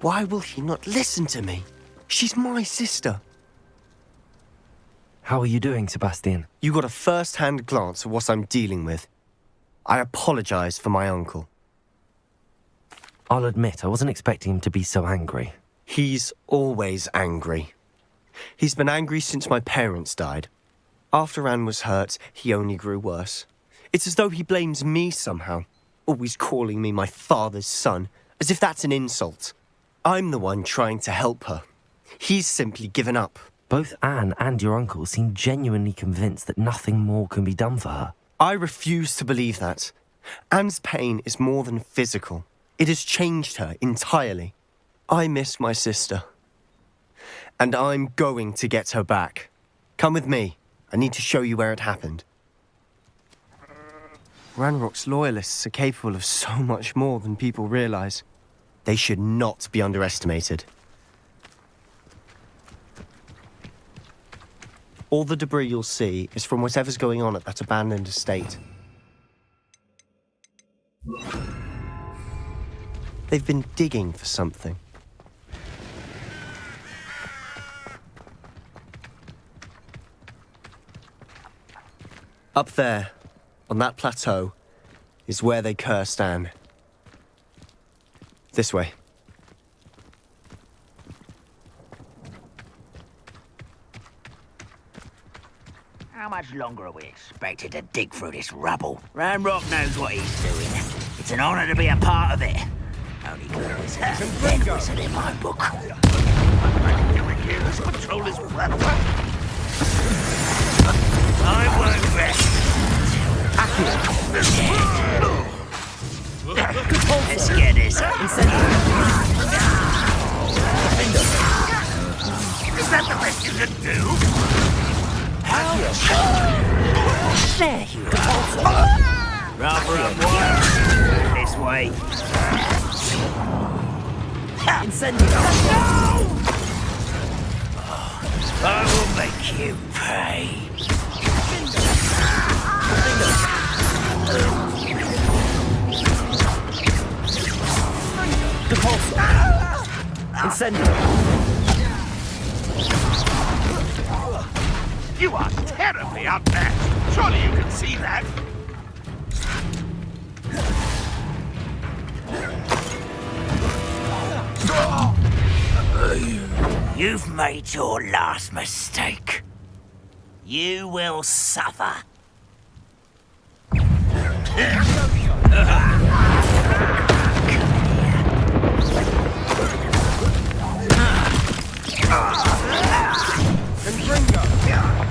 Why will he not listen to me? She's my sister. How are you doing, Sebastian? You got a first-hand glance at what I'm dealing with. I apologize for my uncle. I'll admit, I wasn't expecting him to be so angry. He's always angry. He's been angry since my parents died. After Anne was hurt, he only grew worse. It's as though he blames me somehow, always calling me my father's son, as if that's an insult. I'm the one trying to help her. He's simply given up. Both Anne and your uncle seem genuinely convinced that nothing more can be done for her. I refuse to believe that. Anne's pain is more than physical. It has changed her entirely. I miss my sister. And I'm going to get her back. Come with me. I need to show you where it happened. Ranrock's loyalists are capable of so much more than people realize. They should not be underestimated. All the debris you'll see is from whatever's going on at that abandoned estate. They've been digging for something. Up there, on that plateau, is where they cursed Anne. This way. How much longer are we expected to dig through this rubble? Ranrock knows what he's doing. It's an honor to be a part of it. Only good wizard, dead wizard in my book. This patrol is I won't rest. Let's get this. Is that the best you can do? There you go. Rather up this way. Incendio! No! I will make you pay. Incendio! You are terribly outmatched. Surely you can see that. You've made your last mistake. You will suffer.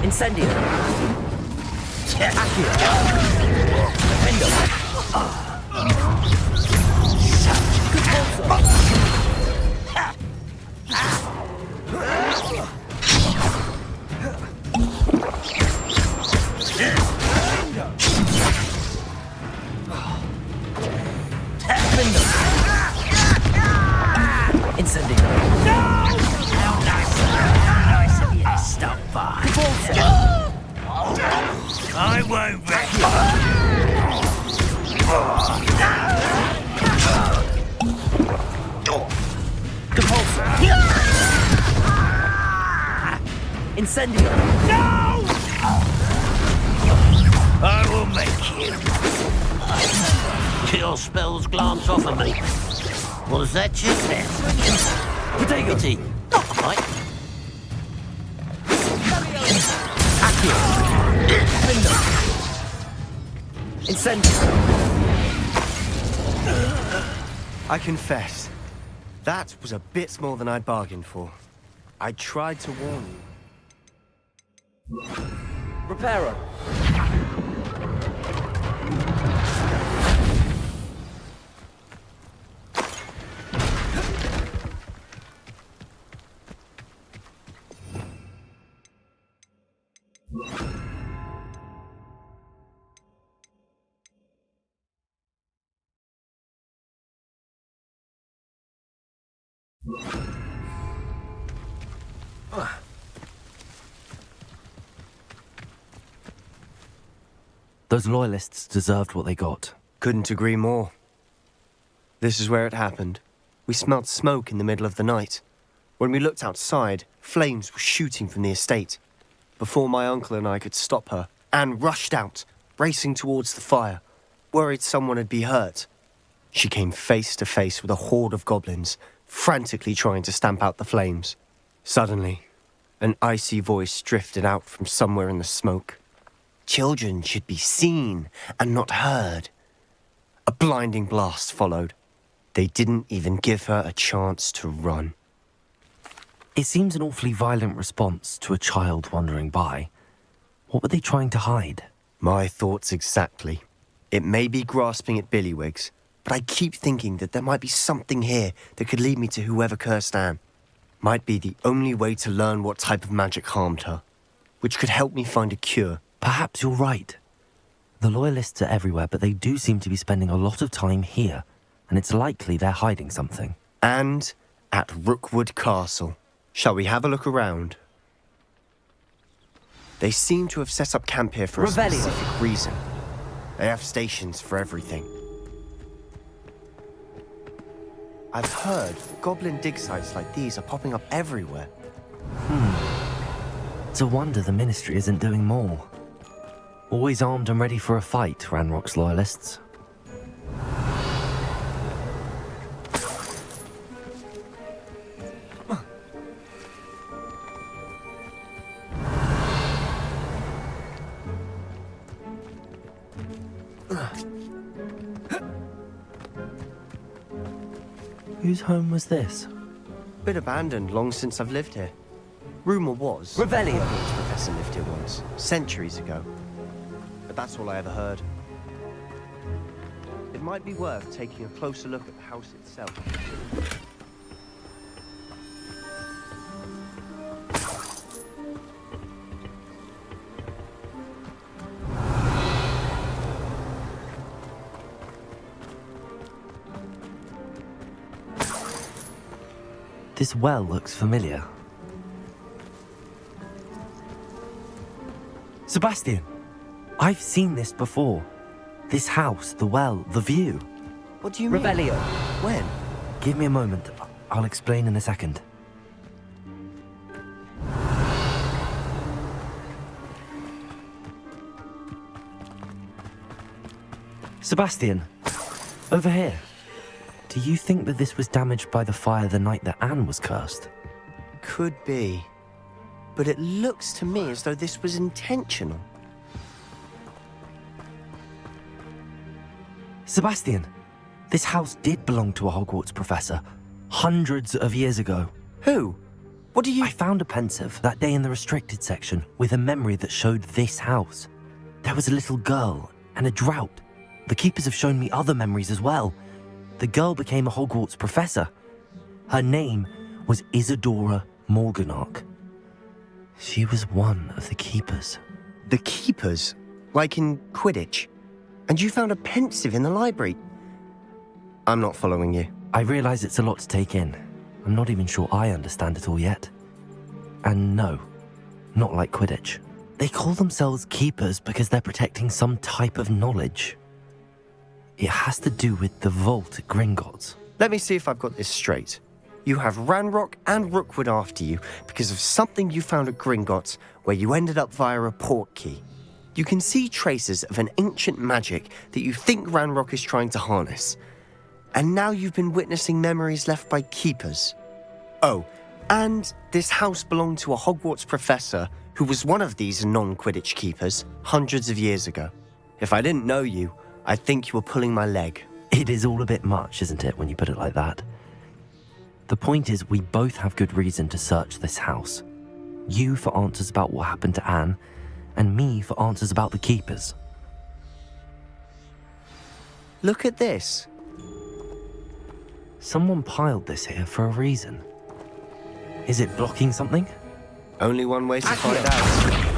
Incendio! Incendio! How nice of you to stop by. I won't wreck Incendio! No! I will make you. Your spells glance off of me. What does that chick then? Potato! Not right. Incendio! I confess, that was a bit more than I'd bargained for. I tried to warn you. Reparo! Those loyalists deserved what they got. Couldn't agree more. This is where it happened. We smelled smoke in the middle of the night. When we looked outside, flames were shooting from the estate. Before my uncle and I could stop her, Anne rushed out, racing towards the fire, worried someone had been hurt. She came face to face with a horde of goblins, frantically trying to stamp out the flames. Suddenly, an icy voice drifted out from somewhere in the smoke. Children should be seen and not heard. A blinding blast followed. They didn't even give her a chance to run. It seems an awfully violent response to a child wandering by. What were they trying to hide? My thoughts exactly. It may be grasping at Billywigs, but I keep thinking that there might be something here that could lead me to whoever cursed Anne. Might be the only way to learn what type of magic harmed her, which could help me find a cure. Perhaps you're right. The Loyalists are everywhere, but they do seem to be spending a lot of time here, and it's likely they're hiding something. And at Rookwood Castle. Shall we have a look around? They seem to have set up camp here for a specific reason. They have stations for everything. I've heard goblin dig sites like these are popping up everywhere. It's a wonder the Ministry isn't doing more. Always armed and ready for a fight, Ranrock's Loyalists. Whose home was this? Bit abandoned long since I've lived here. Rumour was Revelio. Hogwarts Professor lived here once, centuries ago. But that's all I ever heard. It might be worth taking a closer look at the house itself. This well looks familiar. Sebastian! I've seen this before. This house, the well, the view. What do you mean? Revelio. When? Give me a moment. I'll explain in a second. Sebastian, over here. Do you think that this was damaged by the fire the night that Anne was cursed? Could be. But it looks to me as though this was intentional. Sebastian, this house did belong to a Hogwarts professor, hundreds of years ago. Who? What do you... I found a pensive that day in the restricted section with a memory that showed this house. There was a little girl and a drought. The keepers have shown me other memories as well. The girl became a Hogwarts professor. Her name was Isadora Morganach. She was one of the keepers. The keepers? Like in Quidditch? And you found a pensive in the library? I'm not following you. I realize it's a lot to take in. I'm not even sure I understand it all yet. And no, not like Quidditch. They call themselves keepers because they're protecting some type of knowledge. It has to do with the vault at Gringotts. Let me see if I've got this straight. You have Ranrock and Rookwood after you because of something you found at Gringotts where you ended up via a port key. You can see traces of an ancient magic that you think Ranrock is trying to harness. And now you've been witnessing memories left by keepers. Oh, and this house belonged to a Hogwarts professor who was one of these non-Quidditch keepers hundreds of years ago. If I didn't know you, I'd think you were pulling my leg. It is all a bit much, isn't it, when you put it like that? The point is, we both have good reason to search this house. You for answers about what happened to Anne, and me for answers about the keepers. Look at this. Someone piled this here for a reason. Is it blocking something? Only one way to find out.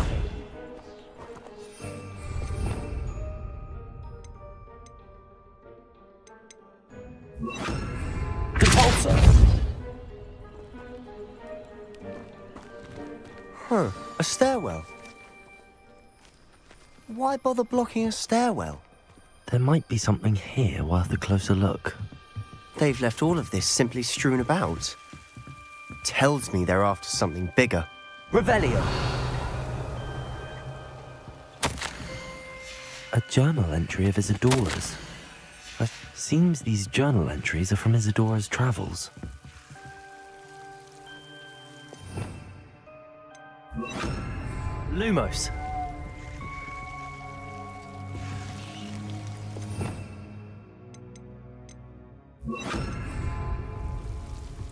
Huh, a stairwell. Why bother blocking a stairwell? There might be something here worth a closer look. They've left all of this simply strewn about. Tells me they're after something bigger. Revelio! A journal entry of Isadora's. It seems these journal entries are from Isadora's travels. Lumos.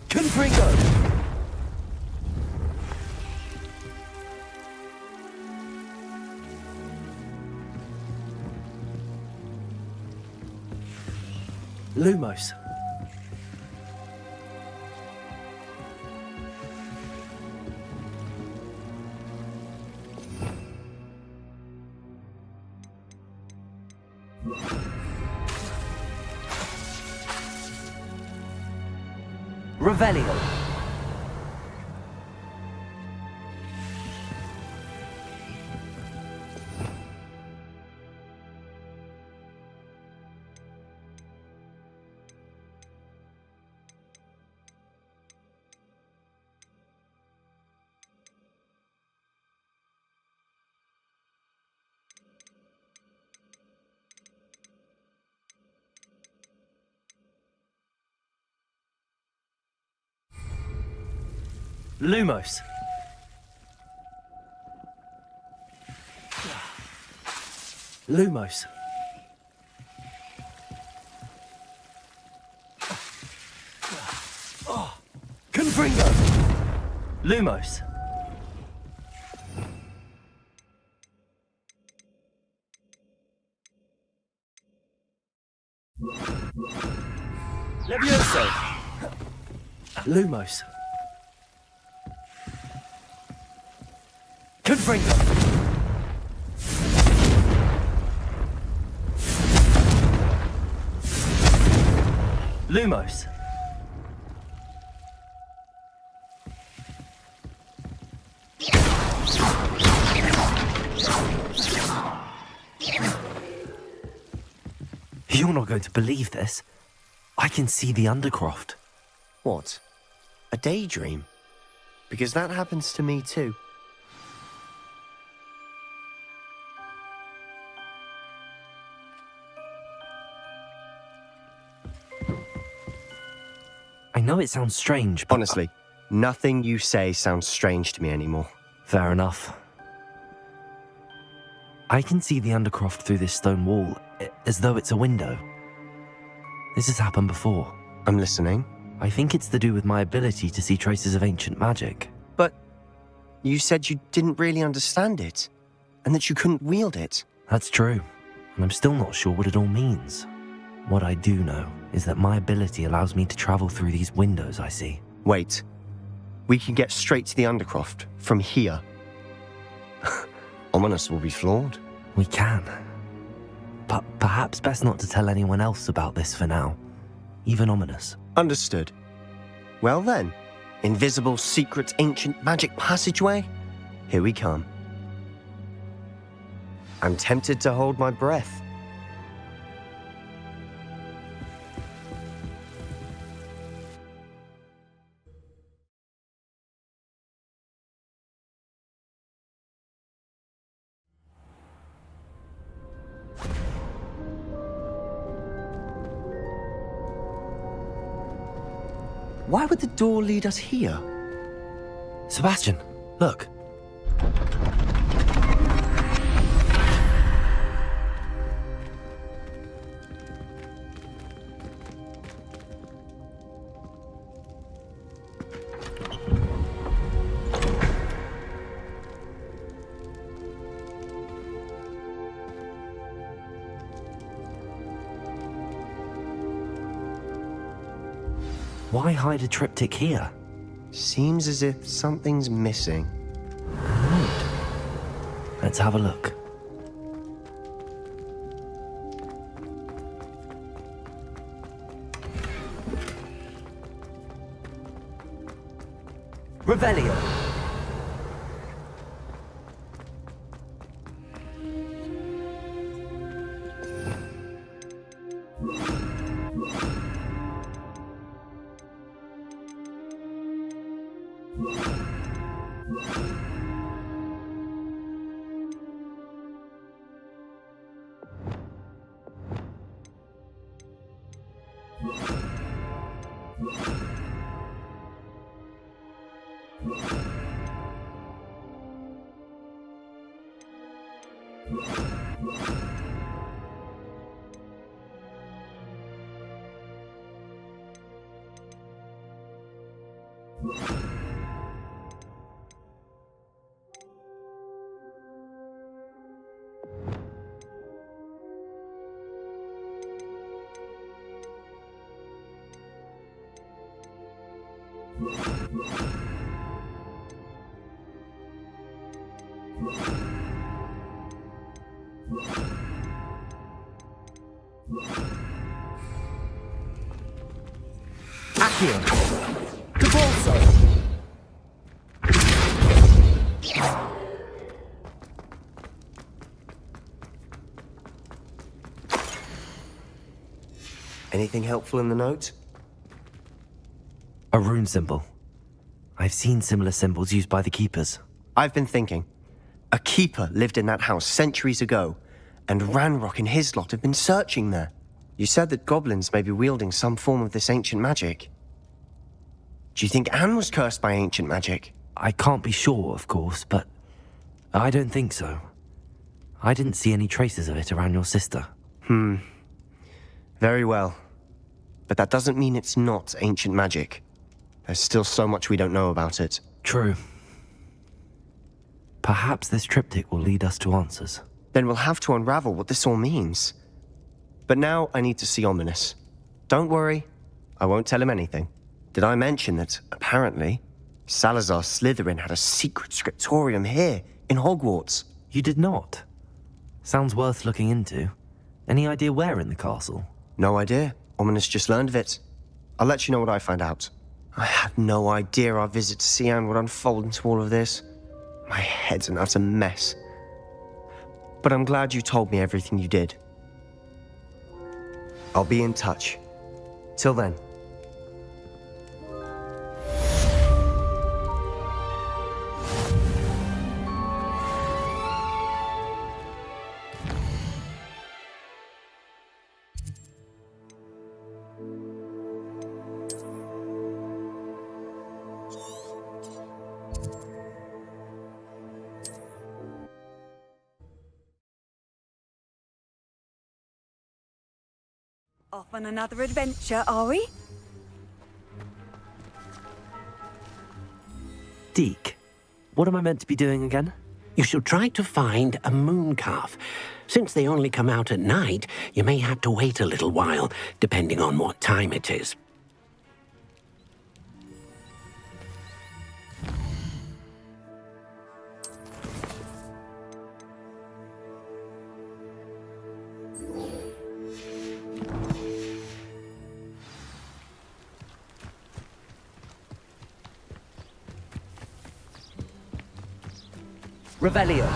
Confringo! Lumos. Revelio. Lumos. Lumos. Confringo. Lumos. Levioso. Lumos. Confringo. Lumos. You're not going to believe this. I can see the Undercroft. What? A daydream? Because that happens to me too. I know it sounds strange, but... Honestly, nothing you say sounds strange to me anymore. Fair enough. I can see the Undercroft through this stone wall, as though it's a window. This has happened before. I'm listening. I think it's to do with my ability to see traces of ancient magic. But you said you didn't really understand it, and that you couldn't wield it. That's true, and I'm still not sure what it all means. What I do know is that my ability allows me to travel through these windows I see. Wait. We can get straight to the Undercroft from here. Ominous will be flawed. We can. But perhaps best not to tell anyone else about this for now. Even Ominous. Understood. Well then, invisible, secret, ancient magic passageway? Here we come. I'm tempted to hold my breath. Why would the door lead us here? Sebastian, look. Why hide a triptych here? Seems as if something's missing. Let's have a look. Revelio. Accio! To Balso! Anything helpful in the note? A rune symbol. I've seen similar symbols used by the keepers. I've been thinking. A keeper lived in that house centuries ago, and Ranrock and his lot have been searching there. You said that goblins may be wielding some form of this ancient magic. Do you think Anne was cursed by ancient magic? I can't be sure, of course, but I don't think so. I didn't see any traces of it around your sister. Very well. But that doesn't mean it's not ancient magic. There's still so much we don't know about it. True. Perhaps this triptych will lead us to answers. Then we'll have to unravel what this all means. But now I need to see Ominous. Don't worry, I won't tell him anything. Did I mention that, apparently, Salazar Slytherin had a secret scriptorium here, in Hogwarts? You did not. Sounds worth looking into. Any idea where in the castle? No idea. Ominous just learned of it. I'll let you know what I find out. I had no idea our visit to Sian would unfold into all of this. My head's an utter mess. But I'm glad you told me everything you did. I'll be in touch. Till then. Off on another adventure, are we? Deek, what am I meant to be doing again? You should try to find a moon calf. Since they only come out at night, you may have to wait a little while, depending on what time it is. Revelio.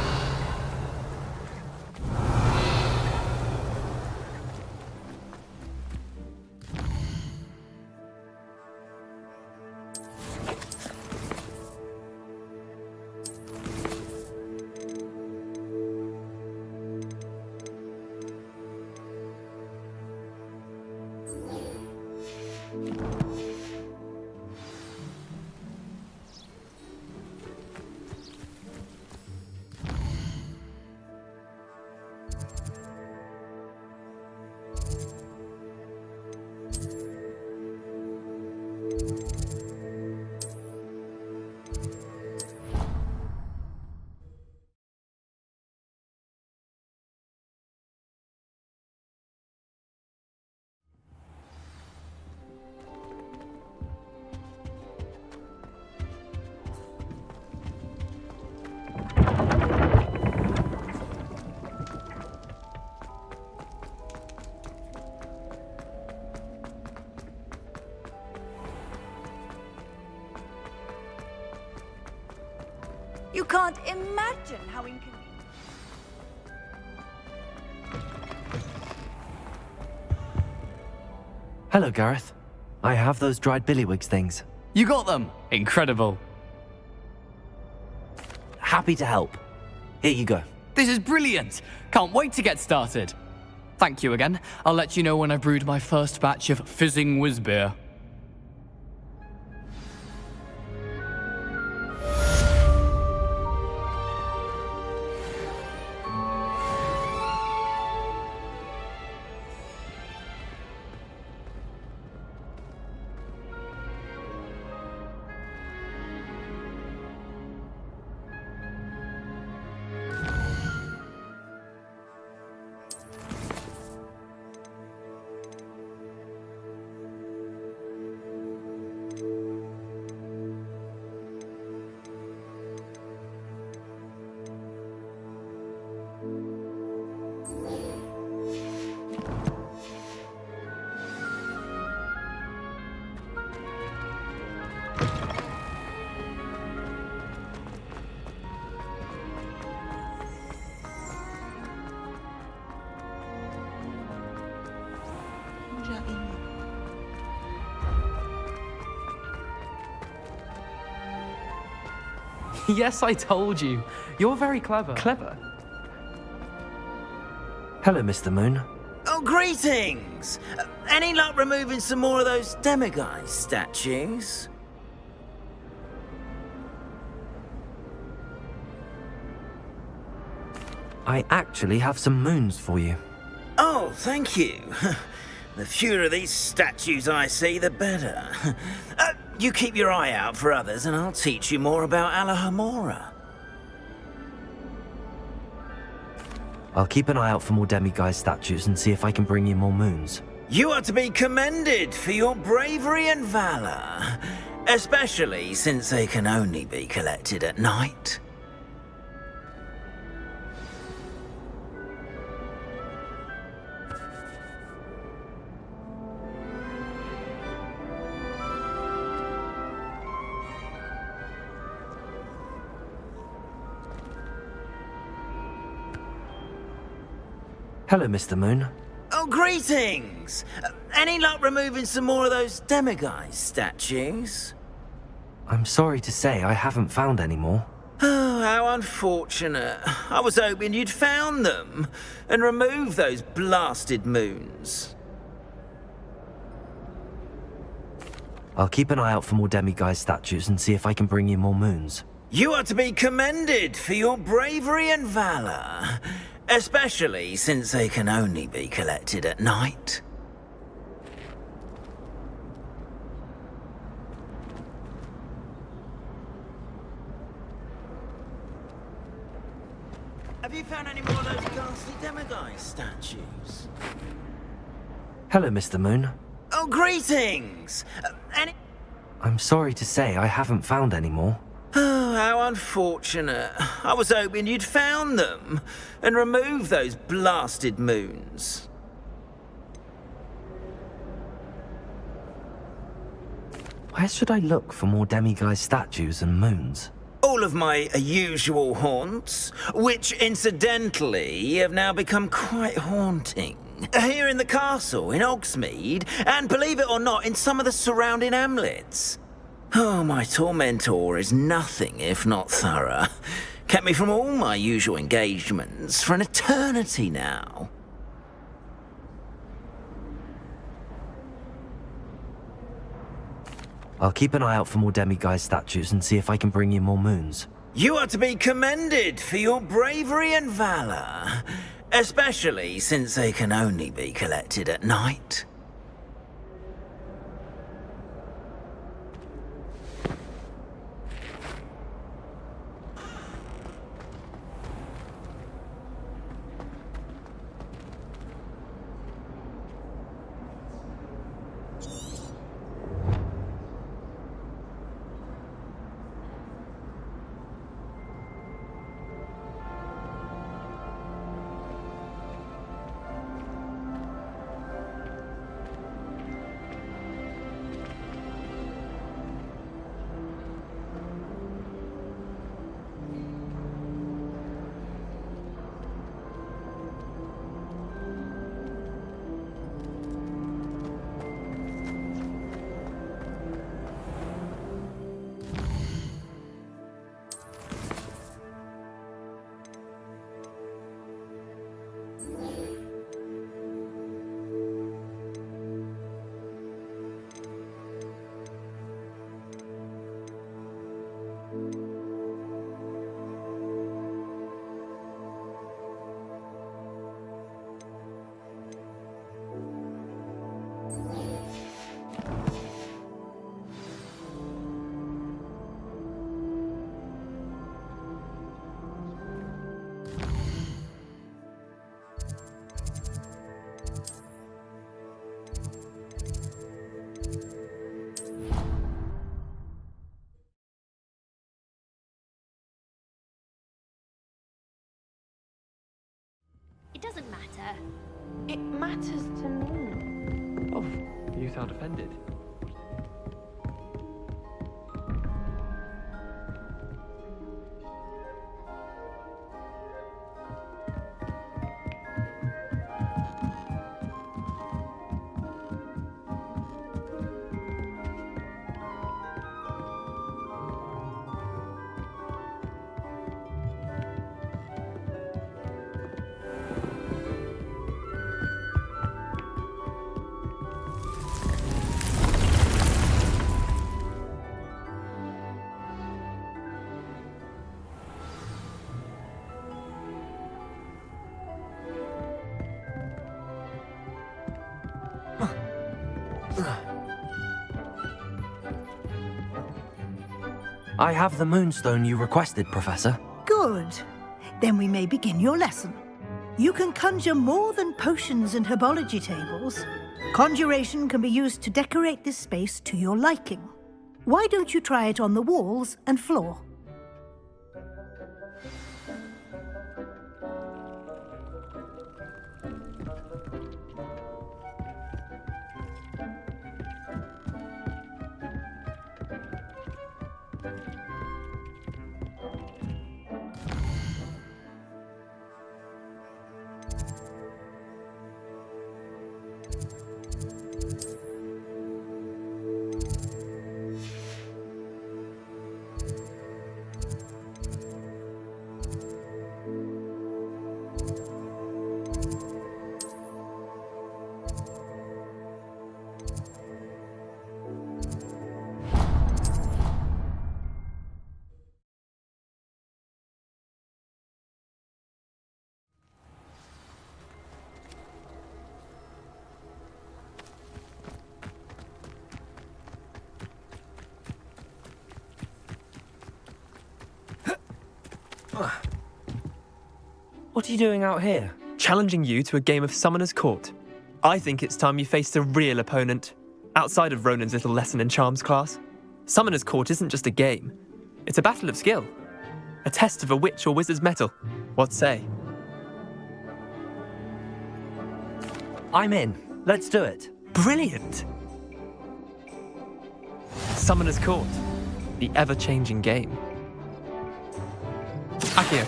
You can't imagine how inconvenient. Hello, Gareth. I have those dried billywigs things. You got them! Incredible. Happy to help. Here you go. This is brilliant! Can't wait to get started. Thank you again. I'll let you know when I brewed my first batch of fizzing whizbeer. Yes, I told you. You're very clever. Clever? Hello, Mr. Moon. Oh, greetings! Any luck removing some more of those demiguise statues? I actually have some moons for you. Oh, thank you. The fewer of these statues I see, the better. You keep your eye out for others, and I'll teach you more about Alohomora. I'll keep an eye out for more demiguise statues and see if I can bring you more moons. You are to be commended for your bravery and valor, especially since they can only be collected at night. Hello, Mr. Moon. Oh, greetings! Any luck removing some more of those demiguise statues? I'm sorry to say I haven't found any more. Oh, how unfortunate. I was hoping you'd found them and removed those blasted moons. I'll keep an eye out for more demiguise statues and see if I can bring you more moons. You are to be commended for your bravery and valor, especially since they can only be collected at night. Have you found any more of those ghastly demiguise statues? Hello, Mr. Moon. Oh, greetings! I'm sorry to say I haven't found any more. Oh, how unfortunate. I was hoping you'd found them and removed those blasted moons. Where should I look for more demiguise statues and moons? All of my usual haunts, which incidentally have now become quite haunting. Here in the castle, in Hogsmeade, and believe it or not, in some of the surrounding hamlets. Oh, my tormentor is nothing if not thorough. Kept me from all my usual engagements for an eternity now. I'll keep an eye out for more demiguise statues and see if I can bring you more moons. You are to be commended for your bravery and valor, especially since they can only be collected at night. It doesn't matter. It matters to me. Oh, you sound offended. I have the moonstone you requested, Professor. Good. Then we may begin your lesson. You can conjure more than potions and herbology tables. Conjuration can be used to decorate this space to your liking. Why don't you try it on the walls and floor? What are you doing out here? Challenging you to a game of Summoner's Court. I think it's time you faced a real opponent, outside of Ronan's little lesson in charms class. Summoner's Court isn't just a game. It's a battle of skill. A test of a witch or wizard's mettle. What say? I'm in. Let's do it. Brilliant! Summoner's Court. The ever-changing game. Akio.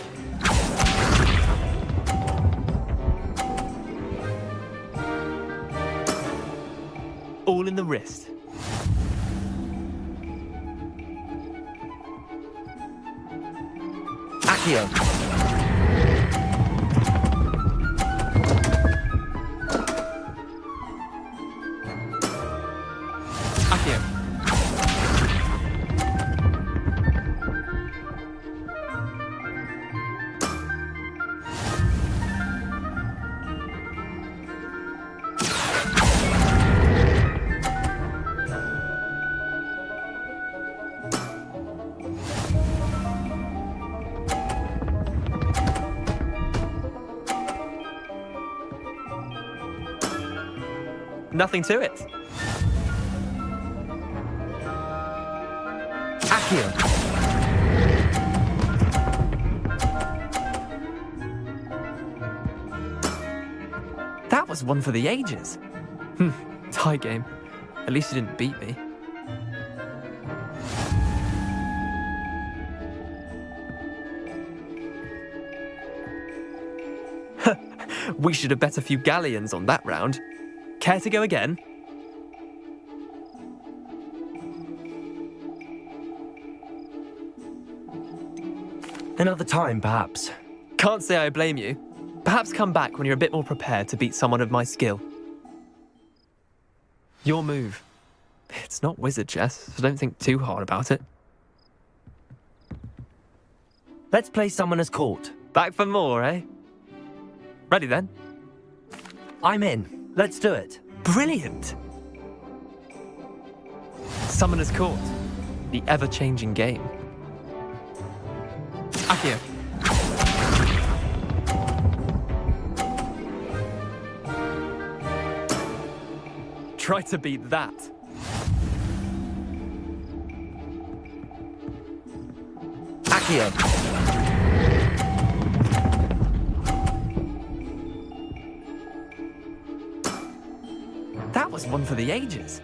All in the wrist. Akio. Akio. Nothing to it. Akio. That was one for the ages. Tie game. At least you didn't beat me. We should have bet a few galleons on that round. Care to go again? Another time, perhaps. Can't say I blame you. Perhaps come back when you're a bit more prepared to beat someone of my skill. Your move. It's not wizard chess, so don't think too hard about it. Let's play Summoner's Court. Back for more, eh? Ready then? I'm in. Let's do it. Brilliant! Summoner's Court. The ever-changing game. Akio. Try to beat that. Akio. That was one for the ages.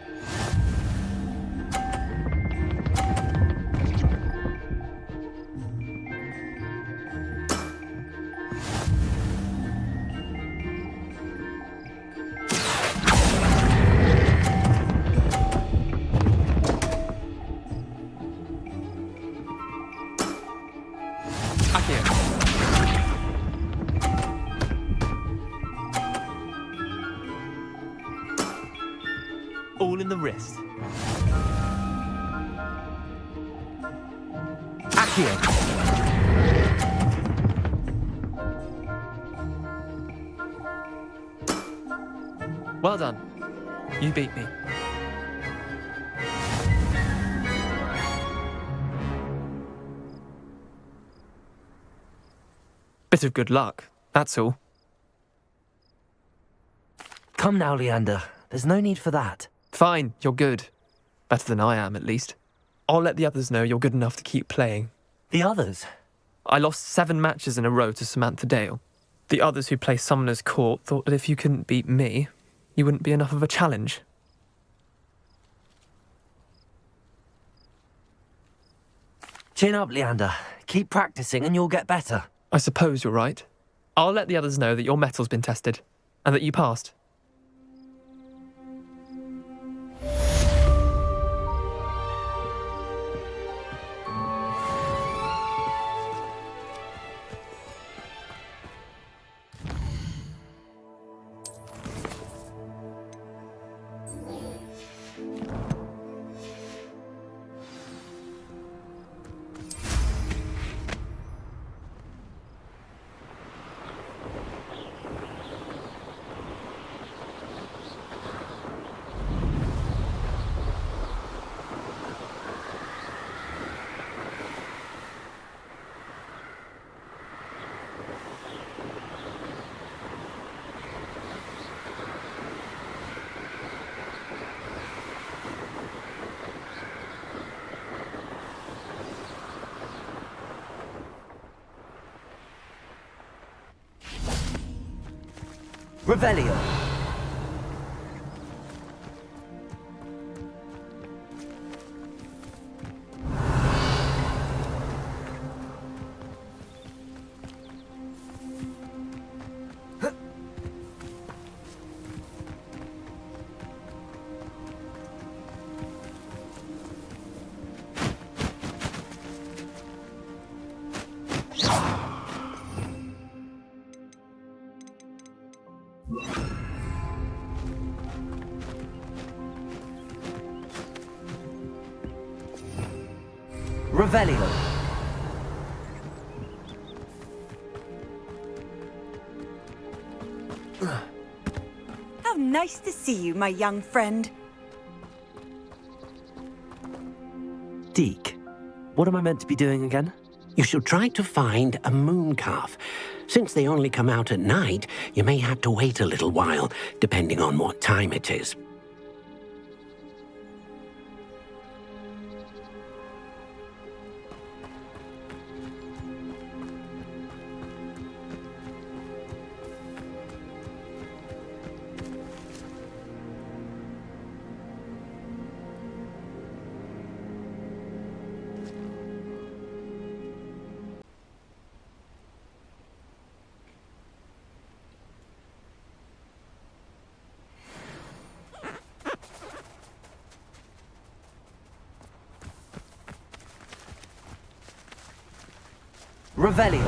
Akio. All in the wrist. Akio. Well done. You beat me. Bit of good luck, that's all. Come now, Leander. There's no need for that. Fine, you're good. Better than I am, at least. I'll let the others know you're good enough to keep playing. The others? I lost 7 matches in a row to Samantha Dale. The others who play Summoner's Court thought that if you couldn't beat me, you wouldn't be enough of a challenge. Chin up, Leander. Keep practicing and you'll get better. I suppose you're right. I'll let the others know that your metal's been tested, and that you passed. Revelio. Revelio. How nice to see you, my young friend. Deek, what am I meant to be doing again? You should try to find a moon calf. Since they only come out at night, you may have to wait a little while, depending on what time it is. Revelio.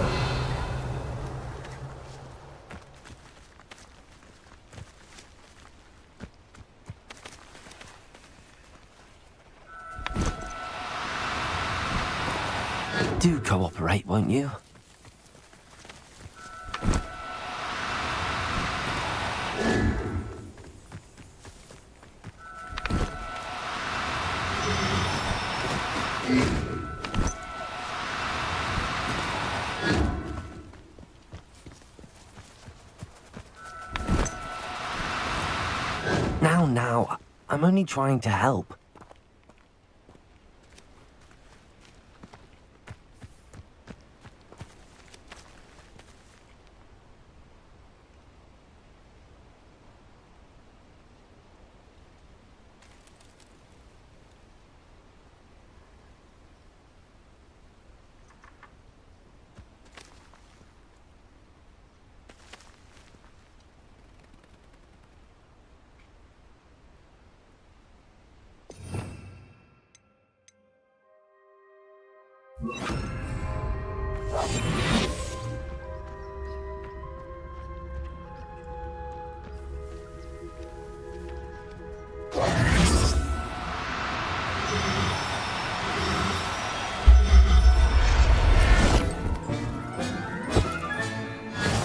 Do cooperate, won't you? Now, I'm only trying to help.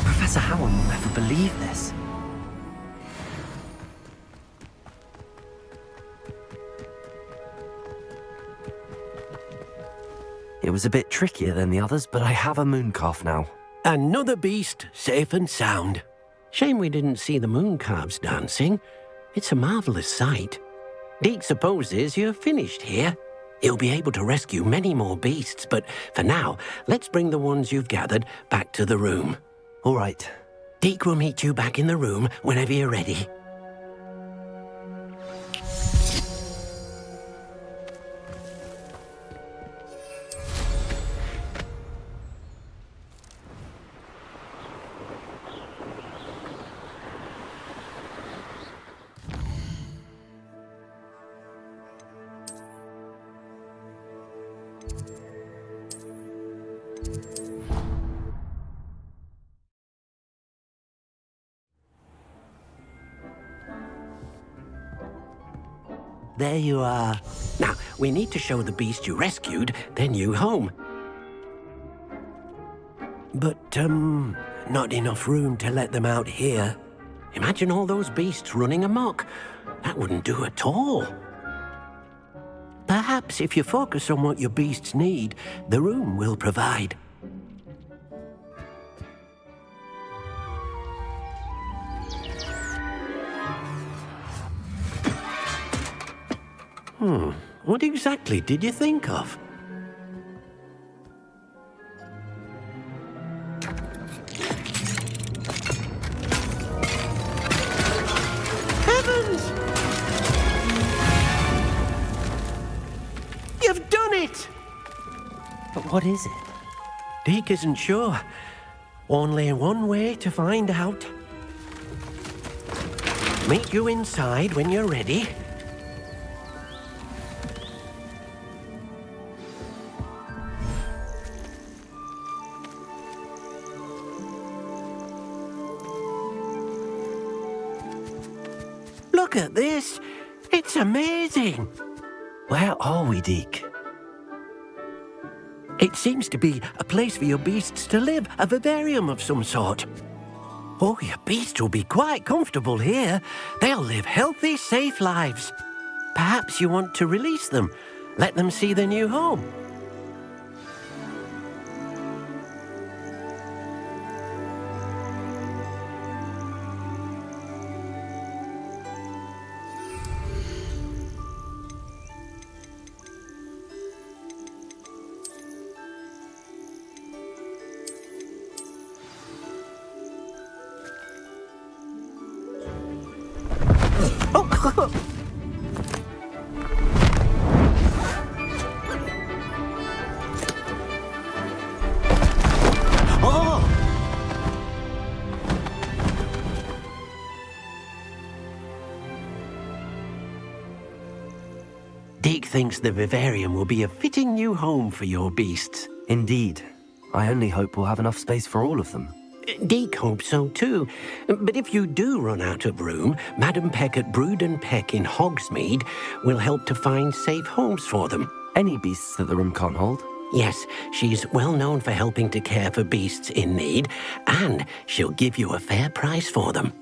Professor Howard will never believe this. It was a bit trickier than the others, but I have a moon calf now. Another beast safe and sound. Shame we didn't see the moon calves dancing. It's a marvelous sight. Deek supposes you're finished here. He'll be able to rescue many more beasts, but for now, let's bring the ones you've gathered back to the room. All right. Deek will meet you back in the room whenever you're ready. There you are. Now, we need to show the beast you rescued their new home. But, not enough room to let them out here. Imagine all those beasts running amok. That wouldn't do at all. Perhaps if you focus on what your beasts need, the room will provide. What exactly did you think of? Heavens! You've done it! But what is it? Deek isn't sure. Only one way to find out. Meet you inside when you're ready. Look at this. It's amazing. Where are we, Deek? It seems to be a place for your beasts to live, a vivarium of some sort. Oh, your beasts will be quite comfortable here. They'll live healthy, safe lives. Perhaps you want to release them, let them see their new home. Deek thinks the vivarium will be a fitting new home for your beasts. Indeed. I only hope we'll have enough space for all of them. Deek hopes so too. But if you do run out of room, Madam Peck at Brood and Peck in Hogsmeade will help to find safe homes for them. Any beasts that the room can't hold? Yes, she's well known for helping to care for beasts in need, and she'll give you a fair price for them.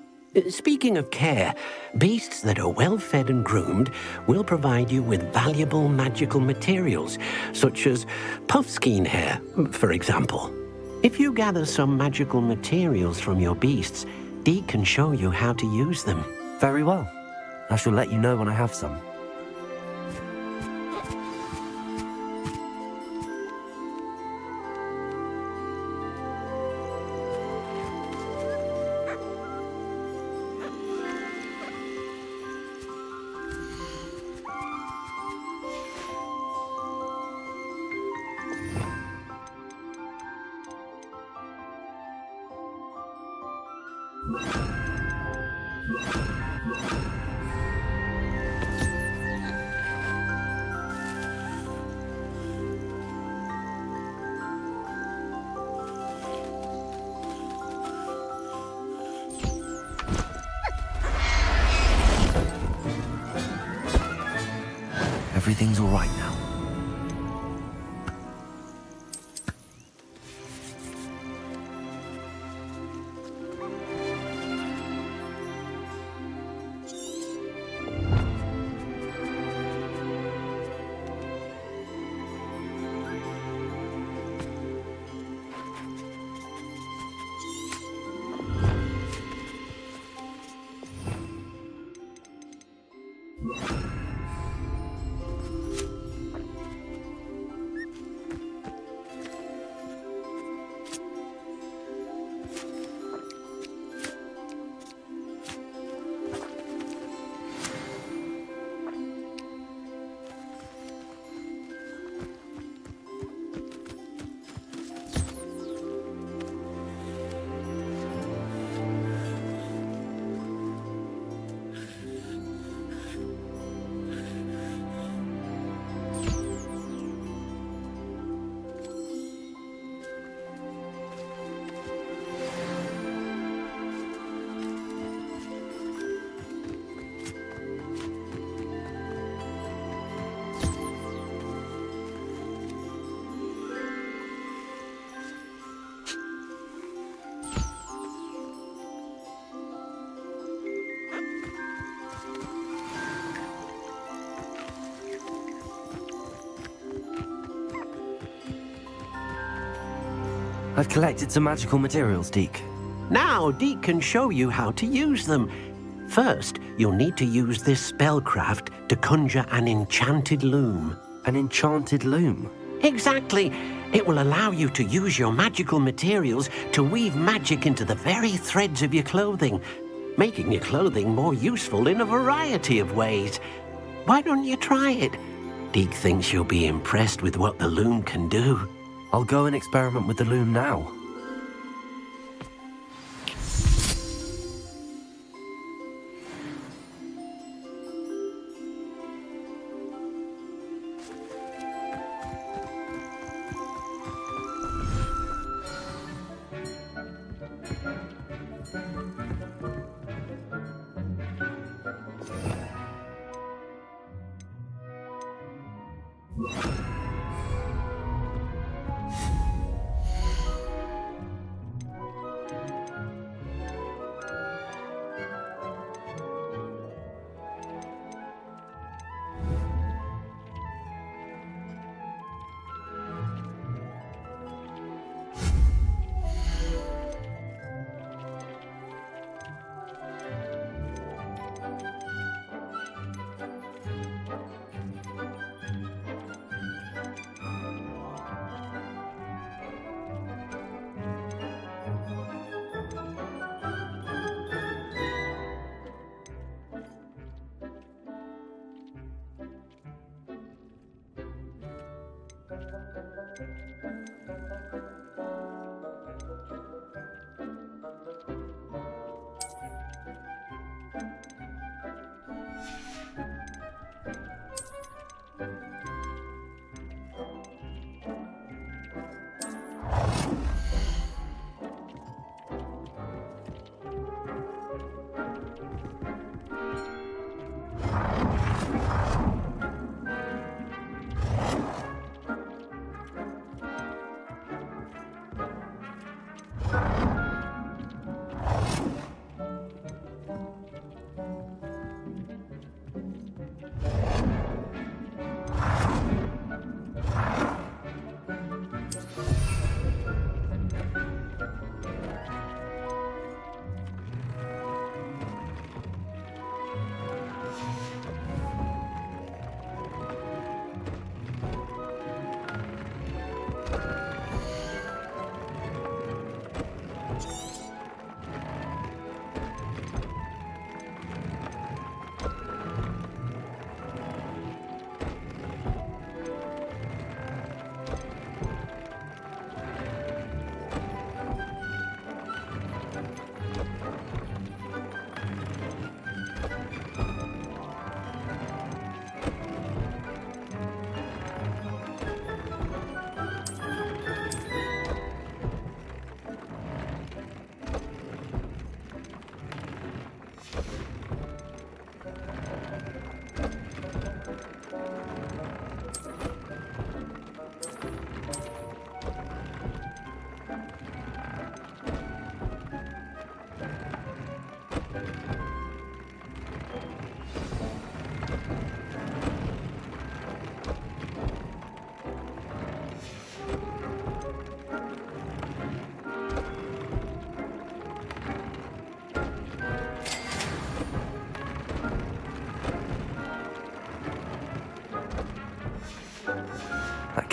Speaking of care, beasts that are well fed and groomed will provide you with valuable magical materials, such as puffskein hair, for example. If you gather some magical materials from your beasts, Deek can show you how to use them. Very well. I shall let you know when I have some. Everything's all right now. I've collected some magical materials, Deek. Now, Deek can show you how to use them. First, you'll need to use this spellcraft to conjure an enchanted loom. An enchanted loom? Exactly. It will allow you to use your magical materials to weave magic into the very threads of your clothing, making your clothing more useful in a variety of ways. Why don't you try it? Deek thinks you'll be impressed with what the loom can do. I'll go and experiment with the loom now.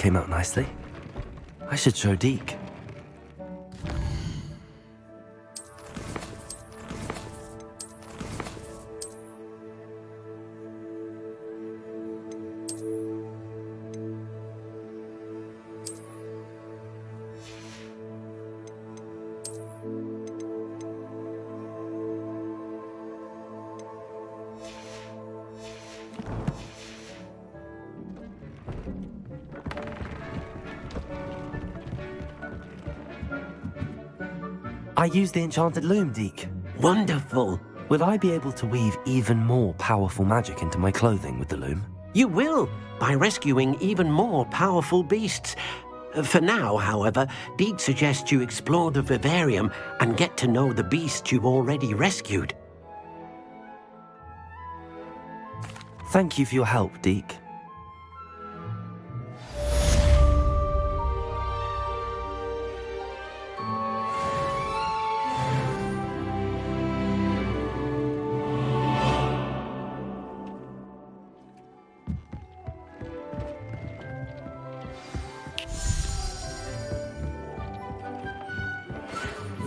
came out nicely. I should show Deek. I used the enchanted loom, Deek. Wonderful. Will I be able to weave even more powerful magic into my clothing with the loom? You will, by rescuing even more powerful beasts. For now, however, Deek suggests you explore the vivarium and get to know the beasts you've already rescued. Thank you for your help, Deek.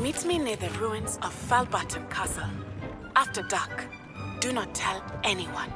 Meet me near the ruins of Falbottom Castle. After dark. Do not tell anyone.